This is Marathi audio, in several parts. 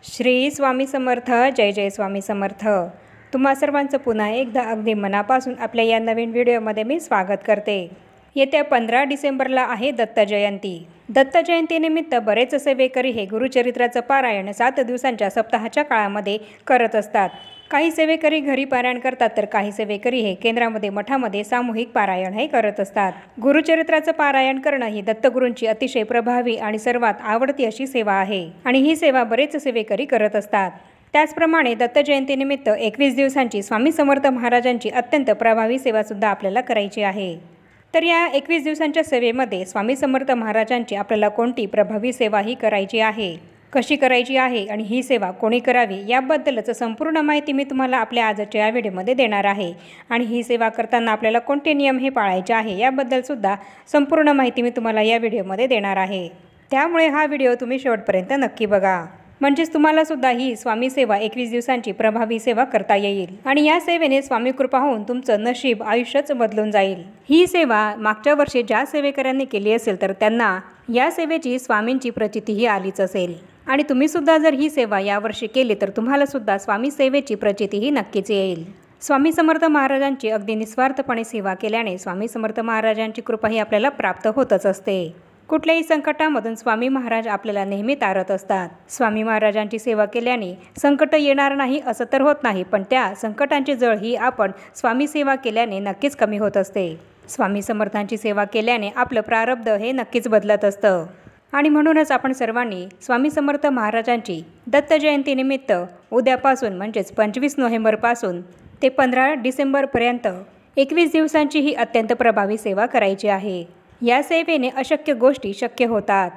श्री स्वामी समर्थ. जय जय स्वामी समर्थ. तुम्हा सर्वांचं पुन्हा एकदा अगदी मनापासून आपल्या या नवीन व्हिडिओमध्ये मी स्वागत करते. येत्या 15 डिसेंबरला आहे दत्त जयंती. दत्त जयंतीनिमित्त बरेच सेवेकरी हे गुरुचरित्राचं पारायण 7 दिवसांच्या सप्ताहाच्या काळामध्ये करत असतात. काही सेवेकरी घरी पारायण करतात, तर काही सेवेकरी हे केंद्रामध्ये मठामध्ये सामूहिक पारायण हे करत असतात. गुरुचरित्राचं पारायण करणं ही दत्तगुरूंची अतिशय प्रभावी आणि सर्वात आवडती अशी सेवा आहे आणि ही सेवा बरेच सेवेकरी करत असतात. त्याचप्रमाणे दत्त जयंतीनिमित्त 21 दिवसांची स्वामी समर्थ महाराजांची अत्यंत प्रभावी सेवासुद्धा आपल्याला करायची आहे. तर या 21 दिवसांच्या सेवेमध्ये स्वामी समर्थ महाराजांची आपल्याला कोणती प्रभावी सेवा ही करायची आहे, कशी करायची आहे आणि ही सेवा कोणी करावी याबद्दलच संपूर्ण माहिती मी तुम्हाला आपल्या आजच्या या व्हिडिओमध्ये देणार आहे. आणि ही सेवा करताना आपल्याला कोणते नियम हे पाळायचे आहे याबद्दलसुद्धा संपूर्ण माहिती मी तुम्हाला या व्हिडिओमध्ये देणार आहे. त्यामुळे हा व्हिडिओ तुम्ही शेवटपर्यंत नक्की बघा, म्हणजेच तुम्हाला सुद्धा ही स्वामी सेवा 21 दिवसांची प्रभावी सेवा करता येईल आणि या सेवेने स्वामी कृपा होऊन तुमचं नशीब आयुष्यच बदलून जाईल. ही सेवा मागच्या वर्षी ज्या सेवेकऱ्यांनी केली असेल तर त्यांना या सेवेची स्वामींची प्रचितीही आलीच असेल आणि तुम्ही सुद्धा जर ही सेवा यावर्षी केली तर तुम्हाला सुद्धा स्वामी सेवेची प्रचितीही नक्कीच येईल. स्वामी समर्थ महाराजांची अगदी निस्वार्थपणे सेवा केल्याने स्वामी समर्थ महाराजांची कृपा ही आपल्याला प्राप्त होतच असते. कुठल्याही संकटामधून स्वामी महाराज आपल्याला नेहमी तारत असतात. स्वामी महाराजांची सेवा केल्याने संकट येणार नाही असं तर होत नाही, पण त्या संकटांची जळ ही आपण स्वामी सेवा केल्याने नक्कीच कमी होत असते. स्वामी समर्थांची सेवा केल्याने आपलं प्रारब्ध हे नक्कीच बदलत असतं आणि म्हणूनच आपण सर्वांनी स्वामी समर्थ महाराजांची दत्त जयंतीनिमित्त उद्यापासून म्हणजेच 25 नोव्हेंबरपासून ते 15 डिसेंबरपर्यंत 21 दिवसांची ही अत्यंत प्रभावी सेवा करायची आहे. या सेवेने अशक्य गोष्टी शक्य होतात.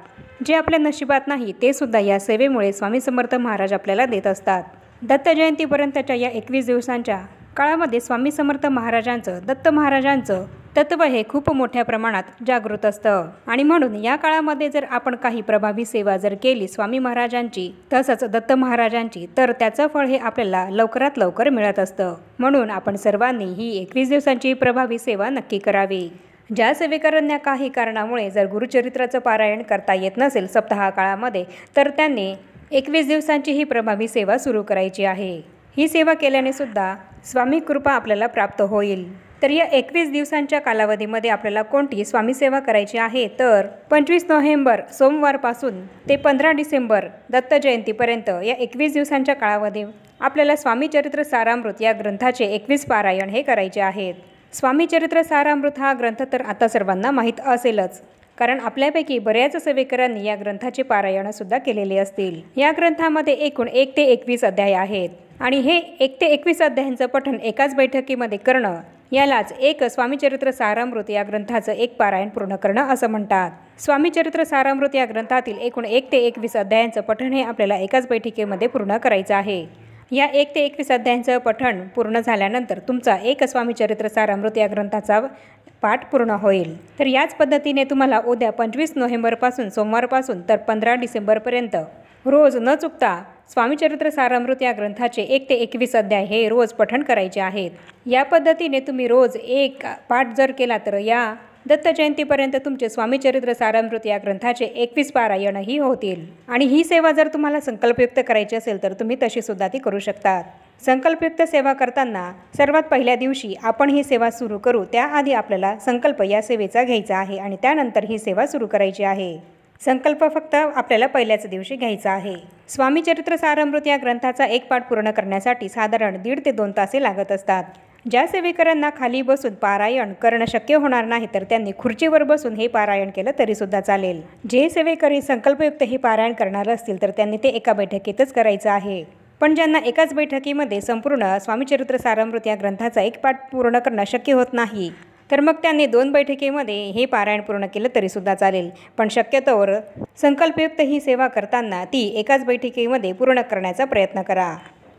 जे आपल्या नशिबात नाही ते सुद्धा या सेवेमुळे स्वामी समर्थ महाराज आपल्याला देत असतात. दत्त जयंतीपर्यंतच्या या 21 दिवसांच्या काळामध्ये स्वामी समर्थ महाराजांचं, दत्त महाराजांचं तत्त्व हे खूप मोठ्या प्रमाणात जागृत असतं आणि म्हणून या काळामध्ये जर आपण काही प्रभावी सेवा जर केली स्वामी महाराजांची तसंच दत्त महाराजांची तर त्याचं फळ हे आपल्याला लवकरात लवकर मिळत असतं. म्हणून आपण सर्वांनी ही 21 दिवसांची प्रभावी सेवा नक्की करावी. ज्या सेवेकरांना काही कारणामुळे जर गुरुचरित्राचं पारायण करता येत नसेल सप्ताह काळामध्ये तर त्यांनी 21 दिवसांची ही प्रभावी सेवा सुरू करायची आहे. ही सेवा केल्याने सुद्धा स्वामी कृपा आपल्याला प्राप्त होईल. तर या 21 दिवसांच्या कालावधीमध्ये आपल्याला कोणती स्वामी सेवा करायची आहे तर 25 नोव्हेंबर सोमवारपासून ते 15 डिसेंबर दत्त जयंतीपर्यंत या 21 दिवसांच्या काळामध्ये आपल्याला स्वामी चरित्र सारामृत या ग्रंथाचे 21 पारायण हे करायचे आहेत. स्वामी चरित्र सारामृत हा ग्रंथ तर आता सर्वांना माहीत असेलच, कारण आपल्यापैकी बऱ्याच सेवेकरांनी या ग्रंथाचे पारायणसुद्धा केलेले असतील. या ग्रंथामध्ये एकूण 1 ते 21 अध्याय आहेत आणि हे 1 ते 21 अध्यायांचं पठण एकाच बैठकीमध्ये करणं यालाच एक स्वामी चरित्र सारामृत या ग्रंथाचं एक पारायण पूर्ण करणं असं म्हणतात. स्वामी चरित्र सारामृत या ग्रंथातील एकूण 1 ते 21 अध्यायांचं पठण हे आपल्याला एकाच बैठकीमध्ये पूर्ण करायचं आहे. या 1 ते 21 अध्यायांचं पठण पूर्ण झाल्यानंतर तुमचा एक स्वामी चरित्र सारामृत या ग्रंथाचा पाठ पूर्ण होईल. तर याच पद्धतीने तुम्हाला उद्या 25 नोव्हेंबरपासून सोमवारपासून तर 15 डिसेंबरपर्यंत रोज न चुकता स्वामी चरित्र सारामृत या ग्रंथाचे 1 ते 21 अध्याय हे रोज पठण करायचे आहेत. या पद्धतीने तुम्ही रोज एक पाठ जर केला तर या दत्त जयंतीपर्यंत तुमचे स्वामी चरित्र सारामृत या ग्रंथाचे 21 पारायणही होतील. आणि ही सेवा जर तुम्हाला संकल्पयुक्त करायची असेल तर तुम्ही तशी सुद्धा ती करू शकतात. संकल्पयुक्त सेवा करताना सर्वात पहिल्या दिवशी आपण ही सेवा सुरू करू त्याआधी आपल्याला संकल्प या सेवेचा घ्यायचा आहे आणि त्यानंतर ही सेवा सुरू करायची आहे. संकल्प फक्त आपल्याला पहिल्याच दिवशी घ्यायचा आहे. स्वामी चरित्र सारामृत या ग्रंथाचा एक पाठ पूर्ण करण्यासाठी साधारण 1.5 ते 2 तास लागत असतात. ज्या सेवेकरांना खाली बसून पारायण करणं शक्य होणार नाही तर त्यांनी खुर्चीवर बसून हे पारायण केलं तरीसुद्धा चालेल. जे सेवेकरी संकल्पयुक्त हे पारायण करणार असतील तर त्यांनी ते एका बैठकीतच करायचं आहे. पण ज्यांना एकाच बैठकीमध्ये संपूर्ण स्वामी चरित्र सारामृत या ग्रंथाचा एक पाठ पूर्ण करणं शक्य होत नाही तर मग त्यांनी 2 बैठकीमध्ये हे पारायण पूर्ण केलं तरीसुद्धा चालेल. पण शक्यतोवर संकल्पयुक्त ही सेवा करताना ती एकाच बैठकीमध्ये पूर्ण करण्याचा प्रयत्न करा.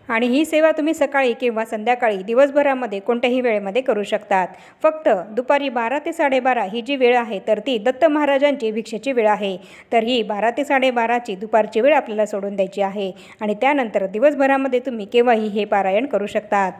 आणि ही सेवा तुम्ही सकाळी किंवा संध्याकाळी दिवसभरामध्ये कोणत्याही वेळेमध्ये करू शकतात. फक्त दुपारी 12 ते 12:30 ही जी वेळ आहे तर ती दत्त महाराजांची भिक्षेची वेळ आहे. तर ही 12 ते 12:30ची दुपारची वेळ आपल्याला सोडून द्यायची आहे आणि त्यानंतर दिवसभरामध्ये तुम्ही केव्हाही हे पारायण करू शकतात.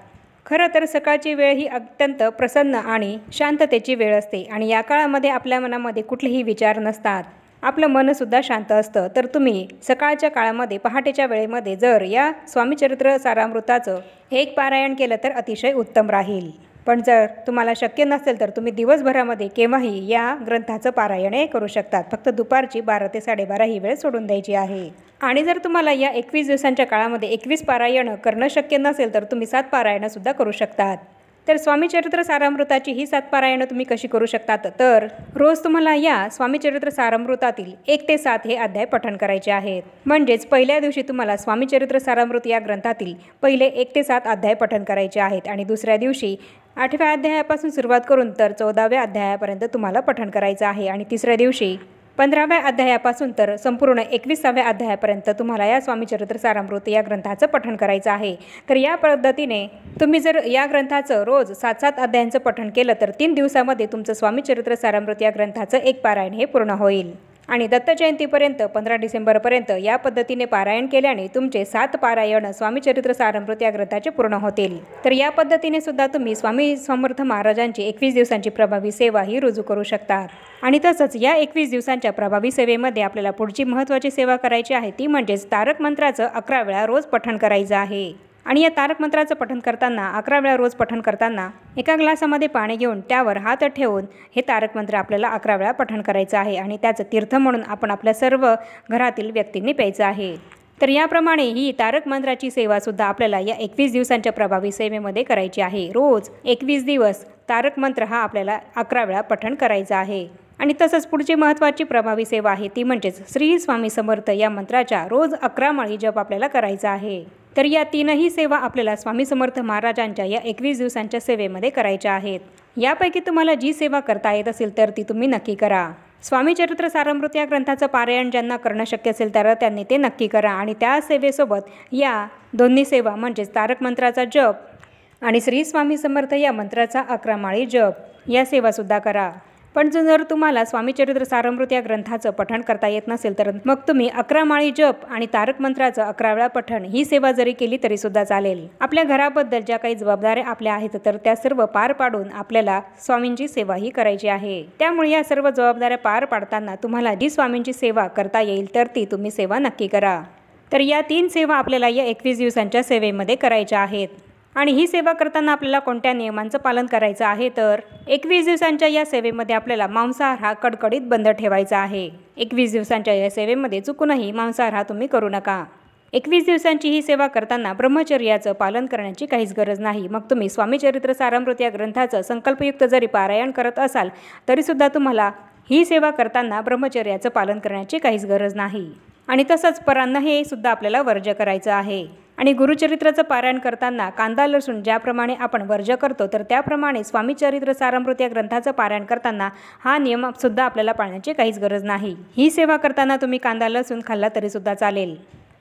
खरं तर सकाळची वेळ ही अत्यंत प्रसन्न आणि शांततेची वेळ असते आणि या काळामध्ये आपल्या मनामध्ये कुठलेही विचार नसतात आपलं मनसुद्धा शांत असतं. तर तुम्ही सकाळच्या काळामध्ये पहाटेच्या वेळेमध्ये जर या स्वामीचरित्र सारामृताचं एक पारायण केलं तर अतिशय उत्तम राहील. पण जर तुम्हाला शक्य नसेल तर तुम्ही दिवसभरामध्ये केव्हाही या ग्रंथाचं पारायण करू शकतात. फक्त दुपारची 12 ते 12:30 ही वेळ सोडून द्यायची आहे. आणि जर तुम्हाला या 21 दिवसांच्या काळामध्ये 21 पारायण करणं शक्य नसेल तर तुम्ही 7 पारायणंसुद्धा करू शकतात. तर स्वामीचरित्र सारामृताची ही 7 पारायणं तुम्ही कशी करू शकतात तर रोज तुम्हाला या स्वामीचरित्र सारामृतातील 1 ते 7 हे अध्याय पठण करायचे आहेत. म्हणजेच पहिल्या दिवशी तुम्हाला स्वामीचरित्र सारामृत या ग्रंथातील पहिले 1 ते 7 अध्याय पठण करायचे आहेत आणि दुसऱ्या दिवशी 8व्या अध्यायापासून सुरुवात करून तर 14व्या अध्यायापर्यंत तुम्हाला पठण करायचं आहे आणि तिसऱ्या दिवशी 15व्या अध्यायापासून तर संपूर्ण 21व्या अध्यायापर्यंत तुम्हाला या स्वामीचरित्र सारामृत या ग्रंथाचं पठण करायचं आहे. तर या पद्धतीने तुम्ही जर या ग्रंथाचं रोज 7-7 अध्यायांचं पठण केलं तर 3 दिवसामध्ये तुमचं स्वामीचरित्र सारामृत या ग्रंथाचं एक पारायण हे पूर्ण होईल. आणि दत्त जयंतीपर्यंत 15 डिसेंबरपर्यंत या पद्धतीने पारायण केल्याने तुमचे 7 पारायण स्वामीचरित्र सारामृत या ग्रंथाचे पूर्ण होतील. तर या पद्धतीने सुद्धा तुम्ही स्वामी समर्थ महाराजांची 21 दिवसांची प्रभावी सेवा ही रुजू करू शकतात. आणि तसंच या 21 दिवसांच्या प्रभावी सेवेमध्ये आपल्याला पुढची महत्त्वाची सेवा करायची आहे ती म्हणजेच तारक मंत्राचं 11 वेळा रोज पठण करायचं आहे. आणि या तारक मंत्राचं पठण करताना 11 वेळा रोज पठण करताना एका ग्लासामध्ये पाणी घेऊन त्यावर हात ठेवून हे तारक मंत्र आपल्याला 11 वेळा पठण करायचं आहे आणि त्याचं तीर्थ म्हणून आपण आपल्या सर्व घरातील व्यक्तींनी प्यायचं आहे. तर याप्रमाणे ही तारक मंत्राची सेवासुद्धा आपल्याला या 21 दिवसांच्या प्रभावी सेवेमध्ये करायची आहे. रोज 21 दिवस तारक मंत्र हा आपल्याला 11 वेळा पठण करायचा आहे. आणि तसंच पुढची महत्त्वाची प्रभावी सेवा आहे ती म्हणजेच श्री स्वामी समर्थ या मंत्राच्या रोज 11 माळी जप आपल्याला करायचा आहे. तर या 3ही सेवा आपल्याला स्वामी समर्थ महाराजांच्या या 21 दिवसांच्या सेवेमध्ये करायच्या आहेत. यापैकी तुम्हाला जी सेवा करता येत असेल तर ती तुम्ही नक्की करा. स्वामीचरित्र सारामृत या ग्रंथाचं पारायण ज्यांना करणं शक्य असेल तर त्यांनी ते नक्की करा आणि त्या सेवेसोबत या दोन्ही सेवा म्हणजेच तारक मंत्राचा जप आणि श्री स्वामी समर्थ या मंत्राचा 11 माळी जप या सेवासुद्धा करा. पण जर तुम्हाला स्वामीचरित्र सारामृत या ग्रंथाचं पठण करता येत नसेल तर मग तुम्ही 11 माळी जप आणि तारक मंत्राचं 11 वेळा पठण ही सेवा जरी केली तरी सुद्धा चालेल. आपल्या घराबद्दल ज्या काही जबाबदाऱ्या आपल्या आहेत तर त्या सर्व पार पाडून आपल्याला स्वामींची सेवा ही करायची आहे. त्यामुळे या सर्व जबाबदाऱ्या पार पाडताना तुम्हाला जी स्वामींची सेवा करता येईल तर ती तुम्ही सेवा नक्की करा. तर या 3 सेवा आपल्याला या 21 दिवसांच्या सेवेमध्ये करायच्या आहेत. आणि ही सेवा करताना आपल्याला कोणत्या नियमांचं पालन करायचं आहे तर 21 दिवसांच्या या सेवेमध्ये आपल्याला मांसाहार हा कडकडीत बंद ठेवायचा आहे. 21 दिवसांच्या या सेवेमध्ये चुकूनही मांसाहार हा तुम्ही करू नका. 21 दिवसांची ही सेवा करताना ब्रह्मचर्याचं पालन करण्याची काहीच गरज नाही. मग तुम्ही स्वामीचरित्र सारामृत या ग्रंथाचं संकल्पयुक्त जरी पारायण करत असाल तरीसुद्धा तुम्हाला ही सेवा करताना ब्रह्मचर्याचं पालन करण्याची काहीच गरज नाही. आणि तसंच परान्न हे सुद्धा आपल्याला वर्ज्य करायचं आहे. आणि गुरुचरित्राचं पारायण करताना कांदा लसूण ज्याप्रमाणे आपण वर्ज्य करतो तर त्याप्रमाणे स्वामीचरित्र सारामृत या ग्रंथाचं पारायण करताना हा नियम सुद्धा आपल्याला पाळण्याची काहीच गरज नाही. ही सेवा करताना तुम्ही कांदा लसूण खाल्ला तरीसुद्धा चालेल.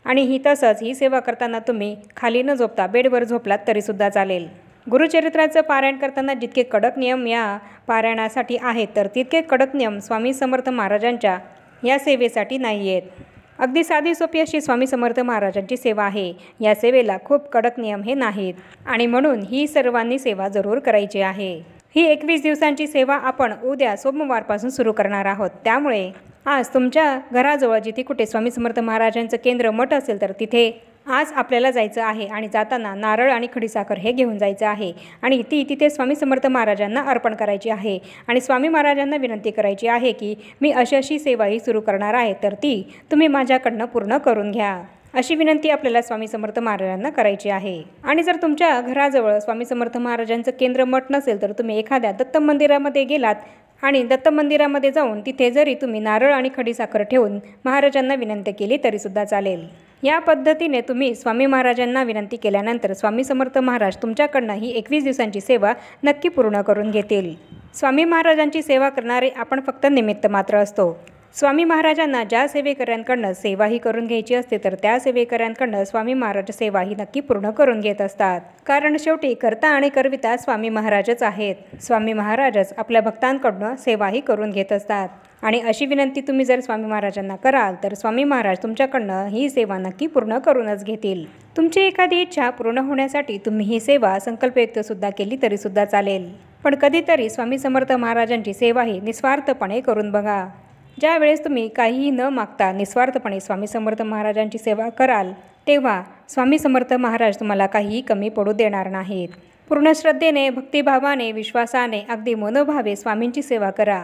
आणि तसंच ही सेवा करताना तुम्ही खाली न झोपता बेडवर झोपलात तरीसुद्धा चालेल. गुरुचरित्राचं पारायण करताना जितके कडक नियम या पारायणासाठी आहेत तर तितके कडक नियम स्वामी समर्थ महाराजांच्या या सेवेसाठी नाही आहेत. अगदी साधी सोपी अशी स्वामी समर्थ महाराजांची सेवा आहे. या सेवेला खूप कडक नियम हे नाहीत आणि म्हणून ही सर्वांनी सेवा जरूर करायची आहे. ही 21 दिवसांची सेवा आपण उद्या सोमवारपासून सुरू करणार आहोत. त्यामुळे आज तुमच्या घराजवळ जिथे कुठे स्वामी समर्थ महाराजांचं केंद्र मठ असेल तर तिथे आज आपल्याला जायचं आहे आणि जाताना नारळ आणि खडीसाखर हे घेऊन जायचं आहे आणि ती तिथे स्वामी समर्थ महाराजांना अर्पण करायची आहे आणि स्वामी महाराजांना विनंती करायची आहे की मी अशी सेवा ही सुरू करणार आहे तर ती तुम्ही माझ्याकडनं पूर्ण करून घ्या. अशी विनंती आपल्याला स्वामी समर्थ महाराजांना करायची आहे. आणि जर तुमच्या घराजवळ स्वामी समर्थ महाराजांचं केंद्र मठ नसेल तर तुम्ही एखाद्या दत्त मंदिरामध्ये गेलात आणि दत्त मंदिरामध्ये जाऊन तिथे जरी तुम्ही नारळ आणि खडीसाखर ठेवून महाराजांना विनंती केली तरीसुद्धा चालेल. या पद्धतीने तुम्ही स्वामी महाराजांना विनंती केल्यानंतर स्वामी समर्थ महाराज तुमच्याकडनं ही 21 दिवसांची सेवा नक्की पूर्ण करून घेतील. स्वामी महाराजांची सेवा करणारे आपण फक्त निमित्त मात्र असतो. स्वामी महाराजांना ज्या सेवेकऱ्यांकडनं सेवा ही करून घ्यायची असते तर त्या सेवेकऱ्यांकडनं स्वामी महाराज सेवा ही नक्की पूर्ण करून घेत असतात. कारण शेवटी करता आणि करविता स्वामी महाराजच आहेत. स्वामी महाराजच आपल्या भक्तांकडनं सेवा ही करून घेत असतात. आणि अशी विनंती तुम्ही जर स्वामी महाराजांना कराल तर स्वामी महाराज तुमच्याकडनं ही सेवा नक्की पूर्ण करूनच घेतील. तुमची एखादी इच्छा पूर्ण होण्यासाठी तुम्ही ही सेवा संकल्पयुक्त सुद्धा केली तरीसुद्धा चालेल. पण कधीतरी स्वामी समर्थ महाराजांची सेवा ही निस्वार्थपणे करून बघा. ज्यावेळेस तुम्ही काहीही न मागता निस्वार्थपणे स्वामी समर्थ महाराजांची सेवा कराल तेव्हा स्वामी समर्थ महाराज तुम्हाला काहीही कमी पडू देणार नाहीत. पूर्ण श्रद्धेने, भक्तिभावाने, विश्वासाने, अगदी मनोभावे स्वामींची सेवा करा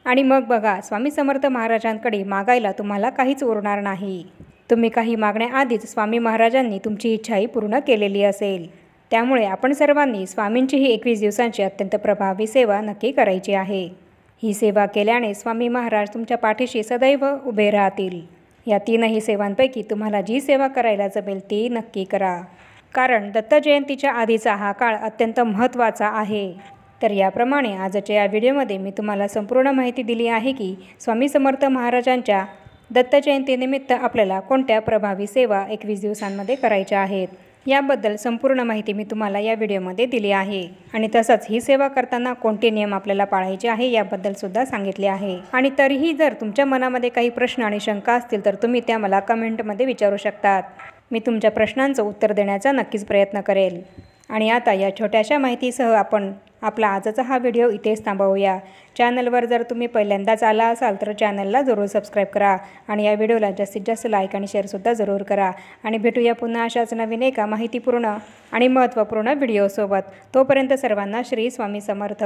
आणि मग बघा, स्वामी समर्थ महाराजांकडे मागायला तुम्हाला काहीच उरणार नाही. तुम्ही काही मागण्याआधीच स्वामी महाराजांनी तुमची इच्छाही पूर्ण केलेली असेल. त्यामुळे आपण सर्वांनी स्वामींची ही 21 दिवसांची अत्यंत प्रभावी सेवा नक्की करायची आहे. ही सेवा केल्याने स्वामी महाराज तुमच्या पाठीशी सदैव उभे राहतील. या 3ही सेवांपैकी तुम्हाला जी सेवा करायला जमेल ती नक्की करा, कारण दत्त जयंतीच्या आधीचा हा काळ अत्यंत महत्त्वाचा आहे. तर याप्रमाणे आजच्या या व्हिडिओमध्ये मी तुम्हाला संपूर्ण माहिती दिली आहे की स्वामी समर्थ महाराजांच्या दत्त जयंतीनिमित्त आपल्याला कोणत्या प्रभावी सेवा 21 दिवसांमध्ये करायच्या आहेत. याबद्दल संपूर्ण माहिती मी तुम्हाला या व्हिडिओमध्ये दिली आहे आणि तसंच ही सेवा करताना कोणते नियम आपल्याला पाळायचे आहे याबद्दल सुद्धा सांगितले आहे. आणि तरीही जर तुमच्या मनामध्ये काही प्रश्न आणि शंका असतील तर तुम्ही त्या मला कमेंटमध्ये विचारू शकतात. मी तुमच्या प्रश्नांचं उत्तर देण्याचा नक्कीच प्रयत्न करेल. आणि आता या छोट्याशा माहितीसह आपण आपला आजचा हा व्हिडिओ इथेच थांबवूया. चॅनलवर जर तुम्ही पहिल्यांदाच आला असाल तर चॅनलला जरूर सबस्क्राईब करा आणि या व्हिडिओला जास्तीत जास्त लाईक आणि शेअरसुद्धा जरूर करा. आणि भेटूया पुन्हा अशाच नवीन एका माहितीपूर्ण आणि महत्त्वपूर्ण व्हिडिओसोबत. तोपर्यंत सर्वांना श्री स्वामी समर्थ.